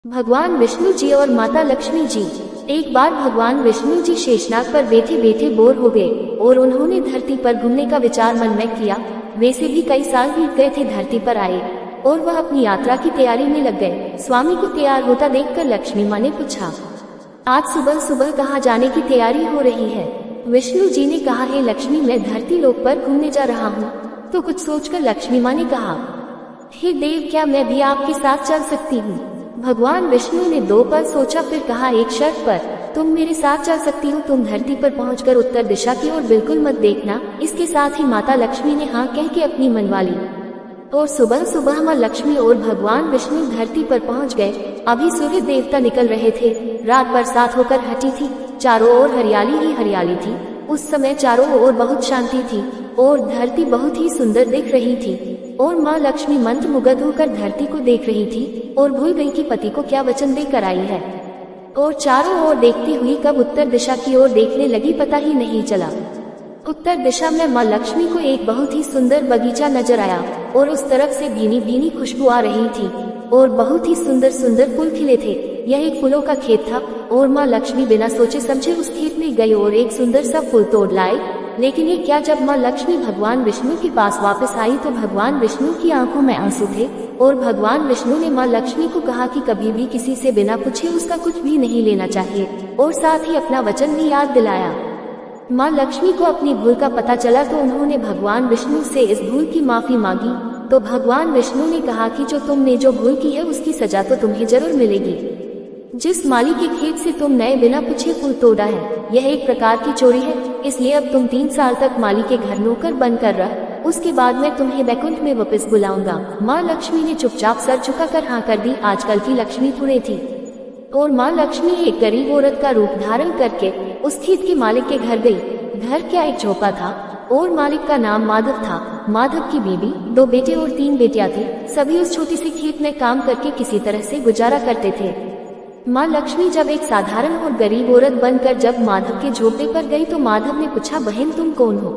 भगवान विष्णु जी और माता लक्ष्मी जी। एक बार भगवान विष्णु जी शेषनाग पर बैठे बैठे बोर हो गए और उन्होंने धरती पर घूमने का विचार मन में किया। वैसे भी कई साल बीत गए थे धरती पर आए और वह अपनी यात्रा की तैयारी में लग गए। स्वामी को तैयार होता देखकर लक्ष्मी माँ ने पूछा, आज सुबह सुबह कहाँ जाने की तैयारी हो रही है? विष्णु जी ने कहा, हे लक्ष्मी, मैं धरती लोक पर घूमने जा रहा हूँ। तो कुछ सोचकर लक्ष्मी माँ ने कहा, हे देव, क्या मैं भी आपके साथ चल सकती हूँ? भगवान विष्णु ने 2 पल सोचा, फिर कहा, एक शर्त पर। तुम मेरे साथ चल सकती हो। तुम धरती पर पहुंचकर उत्तर दिशा की ओर बिल्कुल मत देखना। इसके साथ ही माता लक्ष्मी ने हाँ कह के अपनी मनवा ली और सुबह सुबह माँ लक्ष्मी और भगवान विष्णु धरती पर पहुंच गए। अभी सूर्य देवता निकल रहे थे। रात बरसात होकर हटी थी। चारों ओर हरियाली ही हरियाली थी। उस समय चारों ओर बहुत शांति थी और धरती बहुत ही सुंदर दिख रही थी और माँ लक्ष्मी मंत्रमुग्ध होकर धरती को देख रही थी और भूल गई कि पति को क्या वचन देकर आई है और चारों ओर देखती हुई कब उत्तर दिशा की ओर देखने लगी पता ही नहीं चला। उत्तर दिशा में माँ लक्ष्मी को एक बहुत ही सुंदर बगीचा नजर आया और उस तरफ से भीनी भीनी खुशबू आ रही थी और बहुत ही सुंदर सुंदर फूल खिले थे। यह एक फूलों का खेत था और माँ लक्ष्मी बिना सोचे समझे उस खेत में गई और एक सुंदर सा फूल तोड़ लाए। लेकिन ये क्या, जब माँ लक्ष्मी भगवान विष्णु के पास वापस आई तो भगवान विष्णु की आंखों में आंसू थे और भगवान विष्णु ने माँ लक्ष्मी को कहा कि कभी भी किसी से बिना पूछे उसका कुछ भी नहीं लेना चाहिए और साथ ही अपना वचन भी याद दिलाया। माँ लक्ष्मी को अपनी भूल का पता चला तो उन्होंने भगवान विष्णु से इस भूल की माफी मांगी। तो भगवान विष्णु ने कहा कि जो तुमने जो भूल की है उसकी सजा तो तुम्हें जरूर मिलेगी। जिस माली के खेत से तुम नए बिना पूछे फूल तोड़ा है, यह एक प्रकार की चोरी है। इसलिए अब तुम 3 साल तक माली के घर नौकर बनकर रह। उसके बाद मैं तुम्हें वैकुंठ में वापस बुलाऊंगा। माँ लक्ष्मी ने चुपचाप सर झुकाकर हाँ कर दी। आजकल की लक्ष्मी थोड़े थी और माँ लक्ष्मी एक गरीब औरत का रूप धारण करके उस खेत के मालिक के घर गई। घर क्या एक झोपड़ा था और मालिक का नाम माधव था। माधव की बीवी, 2 बेटे और 3 बेटियां थी। सभी उस छोटी सी खेत में काम करके किसी तरह से गुजारा करते थे। माँ लक्ष्मी जब एक साधारण और गरीब औरत बनकर जब माधव के झोपड़े पर गई तो माधव ने पूछा, बहन तुम कौन हो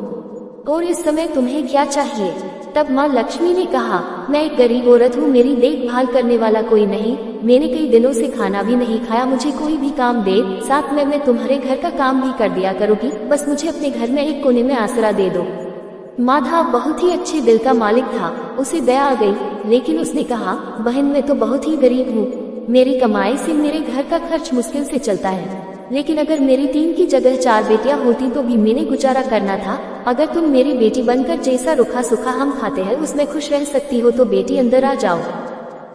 और इस समय तुम्हें क्या चाहिए? तब माँ लक्ष्मी ने कहा, मैं एक गरीब औरत हूँ, मेरी देखभाल करने वाला कोई नहीं। मैंने कई दिनों से खाना भी नहीं खाया। मुझे कोई भी काम दे, साथ में मैं तुम्हारे घर का काम भी कर दिया करूँगी। बस मुझे अपने घर में एक कोने में आसरा दे दो। माधव बहुत ही अच्छे दिल का मालिक था। उसे दया आ गई, लेकिन उसने कहा, बहन मैं तो बहुत ही गरीब हूँ। मेरी कमाई से मेरे घर का खर्च मुश्किल से चलता है। लेकिन अगर मेरी 3 की जगह 4 बेटियां होती तो भी मैंने गुजारा करना था। अगर तुम मेरी बेटी बनकर जैसा रूखा सूखा हम खाते हैं उसमें खुश रह सकती हो तो बेटी अंदर आ जाओ।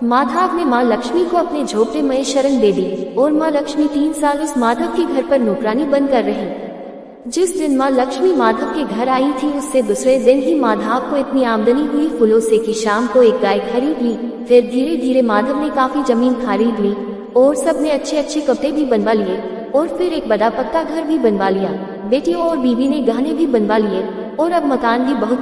माधव ने माँ लक्ष्मी को अपने झोपड़े में शरण दे दी और माँ लक्ष्मी 3 साल उस माधव के घर पर नौकरानी बनकर रही। जिस दिन माँ लक्ष्मी माधव के घर आई थी उससे दूसरे दिन ही माधव को इतनी आमदनी हुई फूलों से कि शाम को एक गाय खरीद ली। फिर धीरे धीरे माधव ने काफी जमीन खरीद ली और सबने अच्छे अच्छे कपड़े भी बनवा लिए और फिर एक बड़ा पक्का घर भी बनवा लिया। बेटियों और बीवी ने गहने भी बनवा लिए और अब मकान भी बहुत